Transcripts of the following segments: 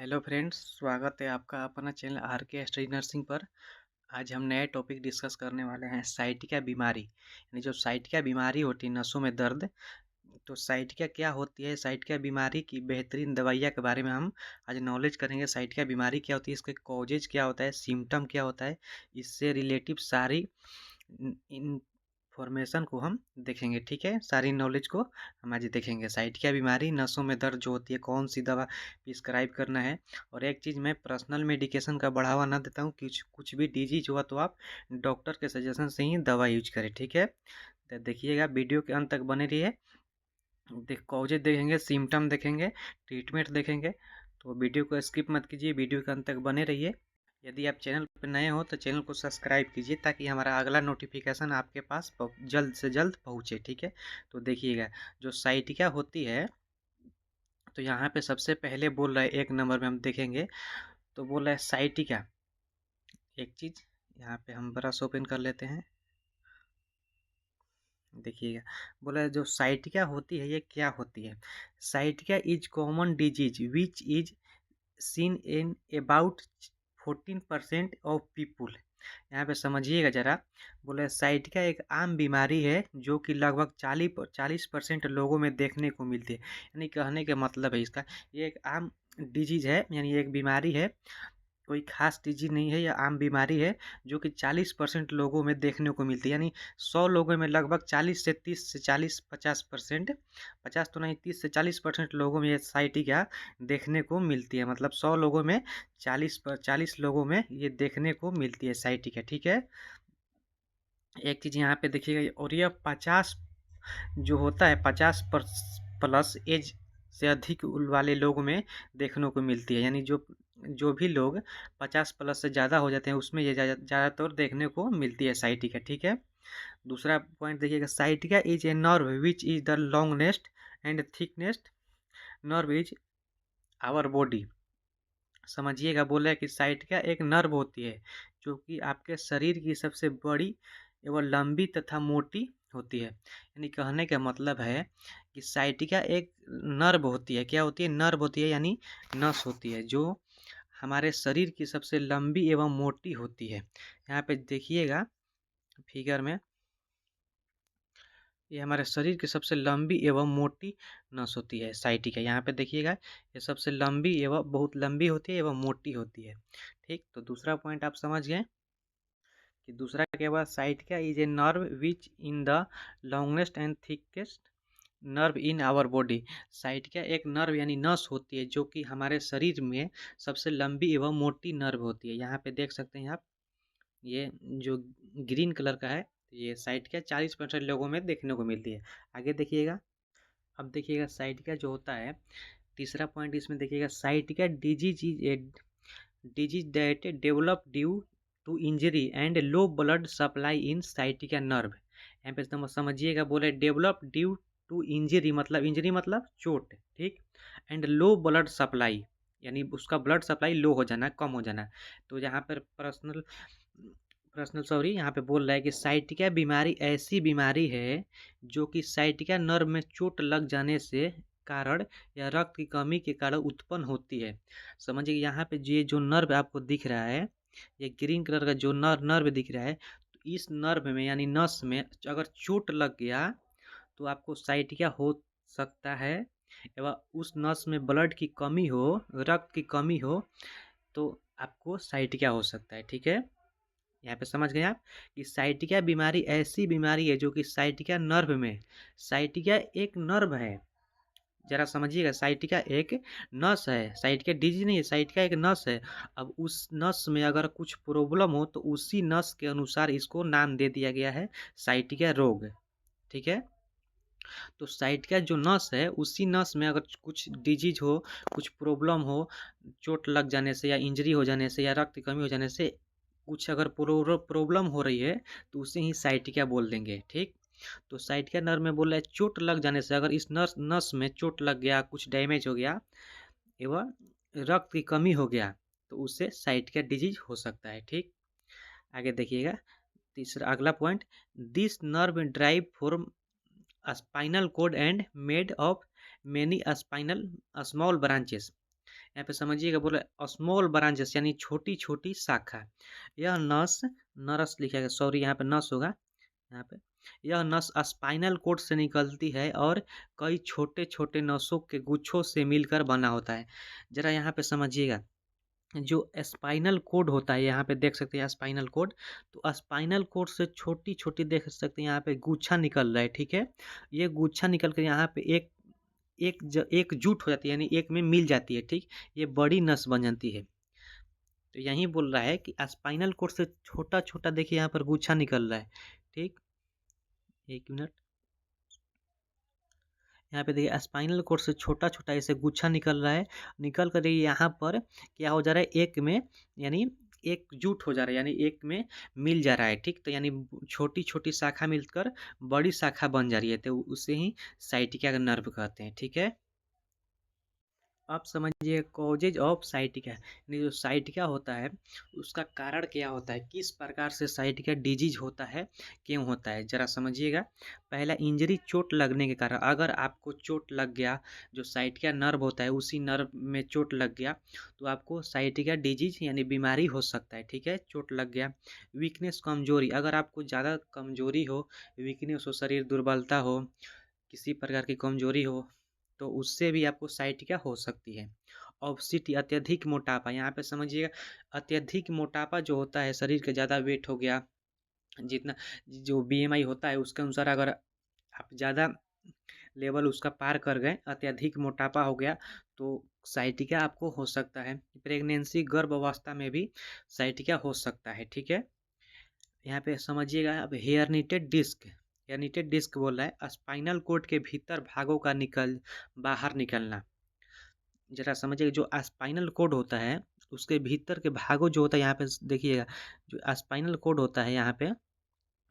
Hello friends, स्वागत है आपका अपना चैनल आर के स्टडी नर्सिंग पर। आज हम नए टॉपिक डिस्कस करने वाले हैं साइटिका बीमारी। यानी जो साइटिका बीमारी होती है नसों में दर्द, तो साइटिका क्या होती है, साइटिका बीमारी की बेहतरीन दवाइयाँ के बारे में हम आज नॉलेज करेंगे। साइटिका बीमारी क्या होती है, इसके कॉजेज क्या होता है, सिम्टम क्या होता है, इससे रिलेटिव सारी इन्फॉर्मेशन को हम देखेंगे। ठीक है, सारी नॉलेज को हम आज देखेंगे। साइटिका बीमारी नसों में दर्द जो होती है, कौन सी दवा प्रिस्क्राइब करना है। और एक चीज़, मैं पर्सनल मेडिकेशन का बढ़ावा ना देता हूँ। कुछ भी डिजीज हुआ तो आप डॉक्टर के सजेशन से ही दवा यूज करें। ठीक है, तो देखिएगा, वीडियो के अंत तक बने रहिए। कॉजेज देखेंगे, सिम्टम देखेंगे, ट्रीटमेंट देखेंगे, तो वीडियो को स्किप मत कीजिए, वीडियो के अंत तक बने रहिए। यदि आप चैनल पर नए हो तो चैनल को सब्सक्राइब कीजिए ताकि हमारा अगला नोटिफिकेशन आपके पास जल्द से जल्द पहुँचे। ठीक है, तो देखिएगा, जो साइटिका होती है, तो यहाँ पे सबसे पहले बोल रहा है, एक नंबर में हम देखेंगे तो बोल रहा है साइटिका। एक चीज़ यहाँ पे हम ब्रश ओपन कर लेते हैं। देखिएगा, बोला है जो साइटिका होती है, ये क्या होती है। Sciatica is common disease which is seen in about 14% of people. यहाँ पे समझिएगा ज़रा, बोले साइटिका एक आम बीमारी है जो कि लगभग 40% लोगों में देखने को मिलती है। यानी कहने का मतलब है इसका, ये एक आम डिजीज है, यानी एक बीमारी है, कोई खास डिजीज नहीं है, यह आम बीमारी है जो कि 40% लोगों में देखने को मिलती है। यानी 100 लोगों में लगभग 40 से 30 से 40-50%, 50 तो नहीं, 30 से 40% लोगों में ये साइटिका देखने को मिलती है। मतलब 100 लोगों में 40 लोगों में ये देखने को मिलती है साइटिका। ठीक है, एक चीज़ यहाँ पे देखिएगा, और यह 50 जो होता है 50+ एज से अधिक वाले लोगों में देखने को मिलती है। यानी जो जो भी लोग 50+ से ज़्यादा हो जाते हैं उसमें ये ज़्यादातर देखने को मिलती है साइटिका। ठीक है, दूसरा पॉइंट देखिएगा, sciatica is a nerve which is the longest and thickest nerve is our body. समझिएगा, बोला है कि साइटिका एक नर्व होती है जो कि आपके शरीर की सबसे बड़ी एवं लंबी तथा मोटी होती है। यानी कहने का मतलब है कि साइटिका एक नर्व होती है। क्या होती है? नर्व होती है, यानी नस होती है जो हमारे शरीर की सबसे लंबी एवं मोटी होती है। यहाँ पे देखिएगा फिगर में, ये हमारे शरीर की सबसे लंबी एवं मोटी नस होती है साइटिका। यहाँ पे देखिएगा, ये सबसे लंबी एवं बहुत लंबी होती है एवं मोटी होती है। ठीक, तो दूसरा पॉइंट आप समझ गए कि दूसरा क्या हुआ, sciatica is a nerve which in the longest and thickest nerve in our body. Sciatica एक नर्व यानी नस होती है जो कि हमारे शरीर में सबसे लंबी एवं मोटी नर्व होती है। यहाँ पे देख सकते हैं आप, ये जो ग्रीन कलर का है, ये साइटिका 40% लोगों में देखने को मिलती है। आगे देखिएगा, अब देखिएगा साइटिका जो होता है, तीसरा पॉइंट इसमें देखिएगा, sciatica disease is a disease that develop due to injury and low blood supply in sciatica nerve. यहाँ पे समझिएगा, बोले डेवलप ड्यू टू इंजरी, मतलब इंजरी मतलब चोट। ठीक, एंड लो ब्लड सप्लाई, यानी उसका ब्लड सप्लाई लो हो जाना, कम हो जाना। तो यहाँ पर सॉरी, यहाँ पे बोल रहा है कि साइटिका बीमारी ऐसी बीमारी है जो कि साइटिका नर्व में चोट लग जाने से कारण या रक्त की कमी के कारण उत्पन्न होती है। समझिए, यहाँ पे ये जो नर्व आपको दिख रहा है, ये ग्रीन कलर का जो नर्व दिख रहा है, तो इस नर्व में यानी नस में अगर चोट लग गया तो आपको साइटिका हो सकता है, एवं उस नस में ब्लड की कमी हो, रक्त की कमी हो, तो आपको साइटिका हो सकता है। ठीक है, यहाँ पे समझ गए आप कि साइटिका बीमारी ऐसी बीमारी है जो कि साइटिका नर्व में, साइटिका एक नर्व है, जरा समझिएगा, साइटिका एक नस है, साइटिका डिजीज नहीं है, साइटिका एक नस है। अब उस नस में अगर कुछ प्रॉब्लम हो तो उसी नस के अनुसार इसको नाम दे दिया गया है साइटिका रोग। ठीक है, तो साइटिका जो नस है, उसी नस में अगर कुछ डिजीज हो, कुछ प्रॉब्लम हो, चोट लग जाने से या इंजरी हो जाने से या रक्त की कमी हो जाने से कुछ अगर प्रॉब्लम हो रही है तो उसे ही साइटिका बोल देंगे। ठीक, तो साइटिका नर्व में बोल रहा है चोट लग जाने से, अगर इस नस में चोट लग गया, कुछ डैमेज हो गया एवं रक्त की कमी हो गया, तो उससे साइटिका डिजीज हो सकता है। ठीक, आगे देखिएगा, तीसरा अगला point, this nerve drive form spinal cord and made of many spinal small branches. यहाँ पे समझिएगा, बोला स्मॉल ब्रांचेस यानी छोटी छोटी शाखा। यह नस, नरस लिखेगा, सॉरी यहाँ पे नस होगा, यहाँ पे यह नस स्पाइनल कोड से निकलती है और कई छोटे छोटे नसों के गुच्छों से मिलकर बना होता है। जरा यहाँ पे समझिएगा, जो स्पाइनल कोड होता है, यहाँ पे देख सकते हैं स्पाइनल कोड, तो स्पाइनल कोड से छोटी छोटी देख सकते हैं यहाँ पे गुच्छा निकल रहा है, ठीक है। ये गुच्छा निकल कर यहाँ पे एकजुट हो जाती है, यानी एक में मिल जाती है, ठीक। ये बड़ी नस बन जाती है। तो यही बोल रहा है कि स्पाइनल कोड से छोटा छोटा देखिए यहाँ पर गुच्छा निकल रहा है, ठीक। एक मिनट, यहाँ पे देखिए स्पाइनल कोड से छोटा छोटा ऐसे गुच्छा निकल रहा है, निकल कर ये यहाँ पर क्या हो जा रहा है, एक में, यानी एकजुट हो जा रहा है, यानी एक में मिल जा रहा है, ठीक। तो यानी छोटी छोटी शाखा मिलकर बड़ी शाखा बन जा रही है, तो उसे ही साइटिका नर्व कहते हैं, ठीक है। आप समझिए कॉजेज ऑफ साइटिका, यानी जो साइटिका होता है उसका कारण क्या होता है, किस प्रकार से साइटिका डिजीज होता है, क्यों होता है, जरा समझिएगा। पहला, इंजरी, चोट लगने के कारण। अगर आपको चोट लग गया, जो साइटिका नर्व होता है उसी नर्व में चोट लग गया, तो आपको साइटिका डिजीज यानी बीमारी हो सकता है, ठीक है, चोट लग गया। वीकनेस, कमजोरी, अगर आपको ज़्यादा कमजोरी हो, वीकनेस हो, शरीर दुर्बलता हो, किसी प्रकार की कमजोरी हो, तो उससे भी आपको साइटिका हो सकती है। ओबेसिटी, अत्यधिक मोटापा, यहाँ पे समझिएगा अत्यधिक मोटापा जो होता है, शरीर का ज़्यादा वेट हो गया, जितना जो बीएमआई होता है उसके अनुसार अगर आप ज़्यादा लेवल उसका पार कर गए, अत्यधिक मोटापा हो गया, तो साइटिका आपको हो सकता है। प्रेगनेंसी, गर्भ अवस्था में भी साइटिका हो सकता है, ठीक है। यहाँ पे समझिएगा, अब हेयरनिटेड डिस्क, हेयरनिटेड डिस्क बोल रहा है स्पाइनल कोड के भीतर भागों का बाहर निकलना। जरा समझिएगा, जो स्पाइनल कोड होता है उसके भीतर के भागों जो होता है, यहाँ पे देखिएगा, जो स्पाइनल कोड होता है यहाँ पे,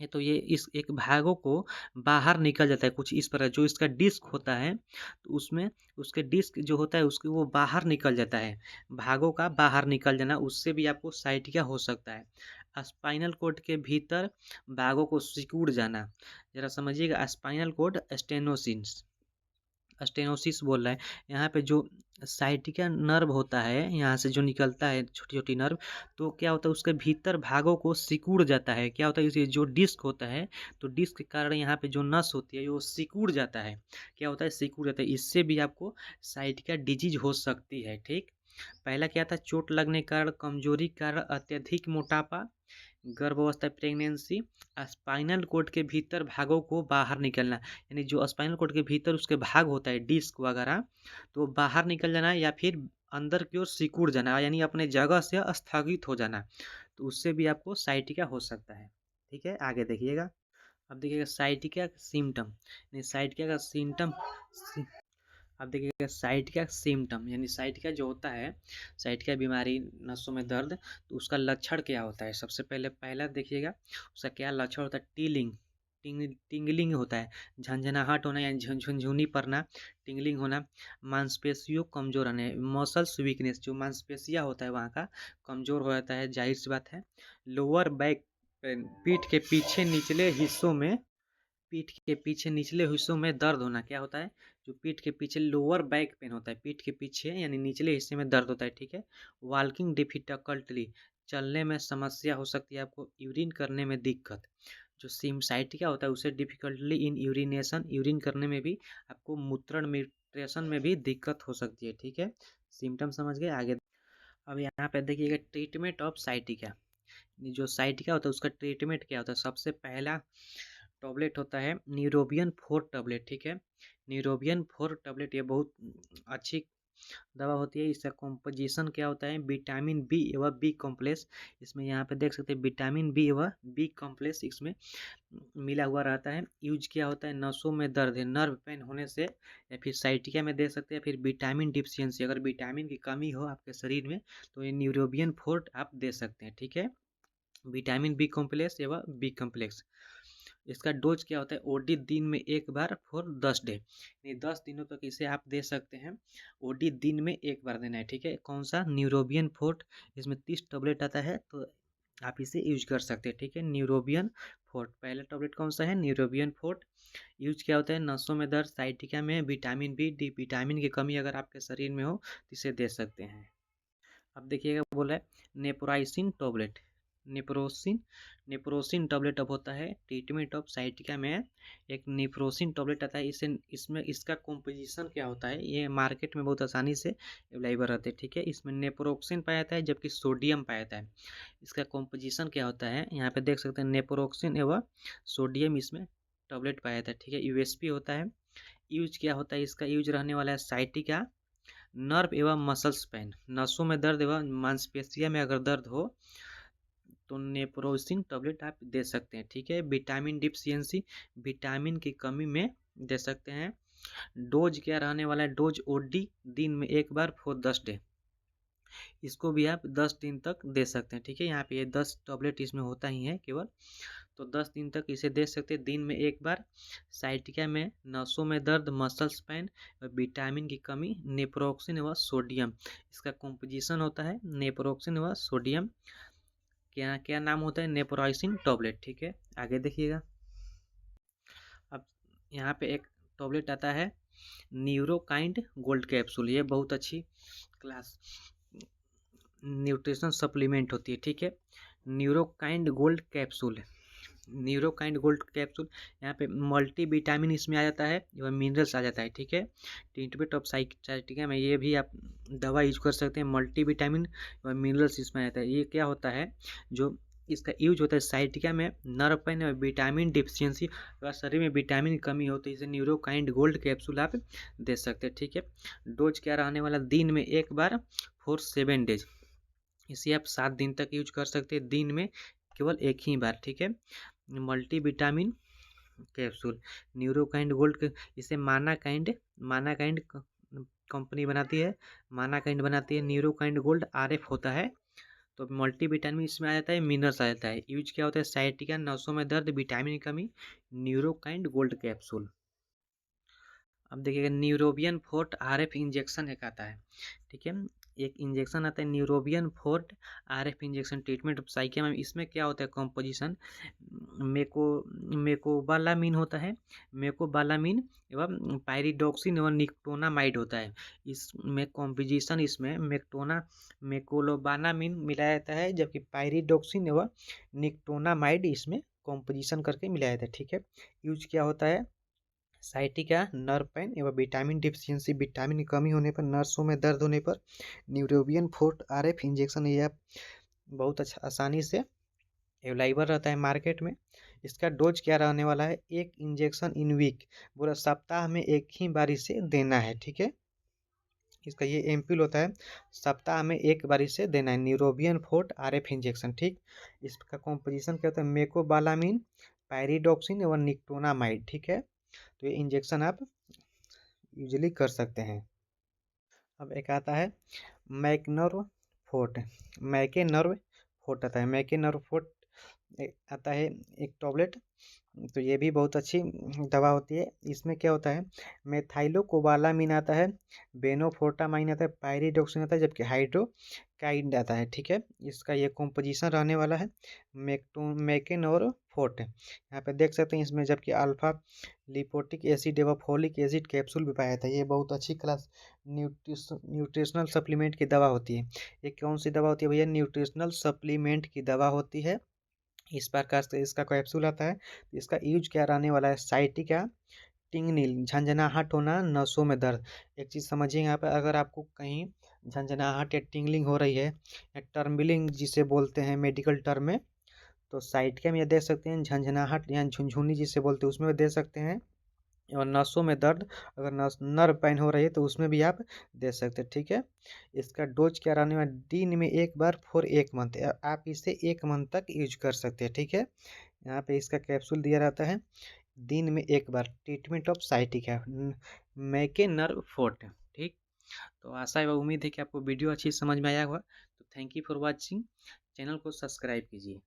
ये तो ये इस एक भागों को बाहर निकल जाता है कुछ इस प्रकार। जो इसका डिस्क होता है तो उसमें उसके डिस्क जो होता है उसके वो बाहर निकल जाता है, भागों का बाहर निकल जाना, उससे भी आपको साइटिका हो सकता है। स्पाइनल कोड के भीतर भागों को सिकुड़ जाना, जरा समझिएगा, स्पाइनल कोड स्टेनोसिस, स्टेनोसिस बोल रहा है यहाँ पे, जो साइटिका नर्व होता है यहाँ से जो निकलता है छोटी छोटी नर्व, तो क्या होता है उसके भीतर भागों को सिकुड़ जाता है, क्या होता है इसे जो डिस्क होता है, तो डिस्क के कारण यहाँ पे जो नस होती है वो सिकुड़ जाता है, क्या होता है सिकुड़ जाता है, इससे भी आपको साइटिका डिजीज हो सकती है, ठीक। पहला क्या था, चोट लगने के कारण, कमजोरी के कारण, अत्यधिक मोटापा, गर्भावस्था, प्रेगनेंसी, स्पाइनल कोड के भीतर भागों को बाहर निकलना, यानी जो स्पाइनल कोड के भीतर उसके भाग होता है डिस्क वगैरह, तो बाहर निकल जाना या फिर अंदर की ओर सिकुड़ जाना, यानी अपने जगह से स्थगित हो जाना, तो उससे भी आपको साइटिका हो सकता है, ठीक है। आगे देखिएगा, अब देखिएगा साइटिका सिम्टम, यानी साइटिका का सिम्टम। अब देखिएगा साइटिका सिम्टम, यानी साइटिका जो होता है, साइटिका बीमारी, नसों में दर्द, तो उसका लक्षण क्या होता है। सबसे पहले पहला देखिएगा उसका क्या लक्षण होता है, टिंगलिंग होता है, झंझनाहट होना या झुनझुनी पड़ना, टिंगलिंग होना, मांसपेशियों कमजोर होने, मसल्स वीकनेस, जो मांसपेशियाँ होता है वहाँ का कमजोर हो जाता है, जाहिर सी बात है। लोअर बैक पेन, पीठ के पीछे निचले हिस्सों में दर्द होना, क्या होता है, जो पीठ के पीछे लोअर बैक पेन होता है, पीठ के पीछे यानी निचले हिस्से में दर्द होता है, ठीक है। वॉकिंग डिफिकल्टली, चलने में समस्या हो सकती है आपको, यूरिन करने में दिक्कत, जो सिमसाइटिका होता है उसे डिफिकल्टली इन यूरिनेशन, यूरिन करने में भी आपको मूत्रण मिट्रेशन में भी दिक्कत हो सकती है, ठीक है। सिम्टम समझ गए, आगे। अब यहाँ पे देखिएगा ट्रीटमेंट ऑफ साइटिका, जो साइटिका होता है उसका ट्रीटमेंट क्या होता है। सबसे पहला टॉबलेट होता है न्यूरोबियन 4 टैबलेट, ठीक है। न्यूरोबियन 4 टैबलेट ये बहुत अच्छी दवा होती है। इसका कॉम्पोजिशन क्या होता है, विटामिन बी एवं बी कॉम्प्लेक्स, इसमें यहाँ पे देख सकते हैं विटामिन बी एवं बी कॉम्प्लेक्स इसमें मिला हुआ रहता है। यूज क्या होता है, नसों में दर्द है, नर्व पेन होने से, या फिर साइटिका में दे सकते हैं, फिर विटामिन डिफिशियंसी, अगर विटामिन की कमी हो आपके शरीर में तो ये न्यूरोबियन 4 आप दे सकते हैं, ठीक है। विटामिन बी कॉम्प्लेक्स एवं बी कॉम्प्लेक्स, इसका डोज क्या होता है, ओडी दिन में एक बार फॉर 10 डे, यानी 10 दिनों तक इसे आप दे सकते हैं। ओडी दिन में एक बार देना है, ठीक है। कौन सा, न्यूरोबियन 4, इसमें 30 टैबलेट आता है, तो आप इसे यूज कर सकते हैं, ठीक है। न्यूरोबियन फोर्ट, पहला टैबलेट कौन सा है, न्यूरोबियन फोर्ट। यूज क्या होता है, नसों में दर्द, साइटिका में विटामिन बी डी, विटामिन की कमी अगर आपके शरीर में हो तो इसे दे सकते हैं। अब देखिएगा बोला है नेप्रोराइसिन टैबलेट, नेप्रोसिन, नेप्रोसिन टैबलेट अब होता है ट्रीटमेंट ऑफ साइटिका में। एक नेप्रोसिन टैबलेट आता है, इसे इसमें इसका कॉम्पोजिशन क्या होता है, ये मार्केट में बहुत आसानी से अवेलेबल रहते हैं, ठीक है। इसमें नेप्रोक्सिन पाया जाता है जबकि सोडियम पाया जाता है। इसका कॉम्पोजिशन क्या होता है, यहाँ पे देख सकते हैं नेप्रोक्सिन एवं सोडियम इसमें टैबलेट पाया जाता है, ठीक है। यूएसपी होता है, यूज क्या होता है, इसका यूज रहने वाला है साइटिका, नर्व एवं मसल्स पेन, नसों में दर्द एवं मांसपेशियों में अगर दर्द हो तो नेप्रोसिन टैबलेट आप दे सकते हैं, ठीक है। विटामिन डिफिशियंसी, विटामिन की कमी में दे सकते हैं। डोज क्या रहने वाला है, डोज ओडी, दिन में एक बार फॉर 10 डे, इसको भी आप 10 दिन तक दे सकते हैं, ठीक है। यहाँ पे ये 10 टैबलेट इसमें होता ही है केवल, तो 10 दिन तक इसे दे सकते हैं, दिन में एक बार। साइटिका में नसों में दर्द, मसल्स पेन, विटामिन की कमी, नेप्रोक्सिन व सोडियम, इसका कॉम्पोजिशन होता है नेप्रोक्सिन व सोडियम, क्या क्या नाम होता है, नेप्रोराइसिन टैबलेट, ठीक है। आगे देखिएगा, अब यहाँ पे एक टैबलेट आता है न्यूरोकाइंड गोल्ड कैप्सूल, ये बहुत अच्छी क्लास न्यूट्रिशन सप्लीमेंट होती है, ठीक है। Neurokind gold capsule, Neurokind gold capsule, यहाँ पे मल्टी विटामिन इसमें आ जाता है एवं मिनरल्स आ जाता है, ठीक है। ट्रीटमेंट ऑफ साइटिका में ये भी आप दवा यूज कर सकते हैं, मल्टी विटामिन एवं मिनरल्स इसमें आ जाता है। ये क्या होता है, जो इसका यूज होता है साइटिका में नर्व पेन और विटामिन डिफिशियंसी, अगर शरीर में विटामिन की कमी हो तो इसे न्यूरोकाइंड गोल्ड कैप्सूल आप दे सकते हैं, ठीक है। डोज क्या रहने वाला, दिन में एक बार फॉर 7 डेज, इसे आप 7 दिन तक यूज कर सकते हैं, दिन में केवल एक ही बार, ठीक है। Multi vitamin capsule, Neurokind gold, इसे माना काइंड कंपनी बनाती है, माना काइंड बनाती है। न्यूरोकाइंड गोल्ड आरएफ होता है, तो मल्टी विटामिन इसमें आ जाता है, मिनरल्स आ जाता है। यूज क्या होता है, साइटिका, नसों में दर्द, विटामिन की कमी, न्यूरोकाइंड गोल्ड कैप्सूल। अब देखिएगा न्यूरोबियन फोर्ट आरएफ इंजेक्शन एक आता है, ठीक है। एक इंजेक्शन आता है Neurobion fort RF injection, treatment of Saikia में। इसमें क्या होता है कॉम्पोजिशन, मेकोबालामिन होता है, मेकोबालामिन एवं पायरिडॉक्सिन एवं निकोटोनामाइड होता है। इसमें कॉम्पोजिशन इसमें मेकोलोबानामिन मिलाया जाता है, जबकि पायरिडॉक्सिन एवं निकोटोनामाइड इसमें कॉम्पोजिशन करके मिलाया जाता है, ठीक है। यूज क्या होता है, साइटिका, नर्व पेन एवं विटामिन डिफिशियंसी, विटामिन की कमी होने पर, नर्सों में दर्द होने पर न्यूरोबियन फोर्ट आरएफ इंजेक्शन, यह बहुत अच्छा आसानी से अवेलेबल रहता है मार्केट में। इसका डोज क्या रहने वाला है, एक इंजेक्शन इन वीक, पूरा सप्ताह में एक ही बार इसे देना है, ठीक है। इसका ये एम्पिल होता है, सप्ताह में एक बार इसे देना है, न्यूरोबियन फोर्ट आरएफ इंजेक्शन, ठीक। इसका कॉम्पोजिशन क्या होता है, मेकोबालामिन, पायरिडॉक्सिन एवं निकोटोनामाइड, ठीक है। तो ये इंजेक्शन आप यूजली कर सकते हैं। अब एक आता है मैकनर्व फोर्ट, मैके नर्व फोर्ट आता है, मैके नर्व फोर्ट आता है एक टॉबलेट, तो ये भी बहुत अच्छी दवा होती है। इसमें क्या होता है, मेथाइलोकोबालामिन आता है, बेनोफोर्टामाइन आता है, पायरिडॉक्सिन आता है, जबकि हाइड्रोकाइड आता है, ठीक है। इसका ये कॉम्पोजिशन रहने वाला है मैकेन और फोर्ट, यहाँ पे देख सकते हैं इसमें, जबकि अल्फा लिपोटिक एसिड एवं फोलिक एसिड कैप्सूल भी पाया जाता है। ये बहुत अच्छी क्लास न्यूट्रिशनल सप्लीमेंट की दवा होती है। ये कौन सी दवा होती है भैया, न्यूट्रिशनल सप्लीमेंट की दवा होती है। इस प्रकार से इसका कैप्सूल आता है। इसका यूज क्या रहने वाला है, साइटिका, टिंगनिल, झंझनाहट होना, नसों में दर्द। एक चीज़ समझिए यहाँ पर, अगर आपको कहीं झंझनाहट या टिंगलिंग हो रही है या टर्मिलिंग जिसे बोलते हैं मेडिकल टर्म में, तो साइटिका में ये दे सकते हैं, झंझनाहट या झुनझुनी जिसे बोलते हैं उसमें भी दे सकते हैं, और नसों में दर्द, अगर नर्व पेन हो रही है तो उसमें भी आप दे सकते हैं, ठीक है। इसका डोज क्या रहने वाला, दिन में एक बार फॉर 1 मंथ, आप इसे 1 मंथ तक यूज कर सकते हैं, ठीक है। यहाँ पे इसका कैप्सूल दिया रहता है, दिन में एक बार, ट्रीटमेंट ऑफ साइटिका, मैके नर्व फोर्ट, ठीक। तो आशा एवं उम्मीद है कि आपको वीडियो अच्छी समझ में आया होगा। तो thank you for watching, channel को सब्सक्राइब कीजिए।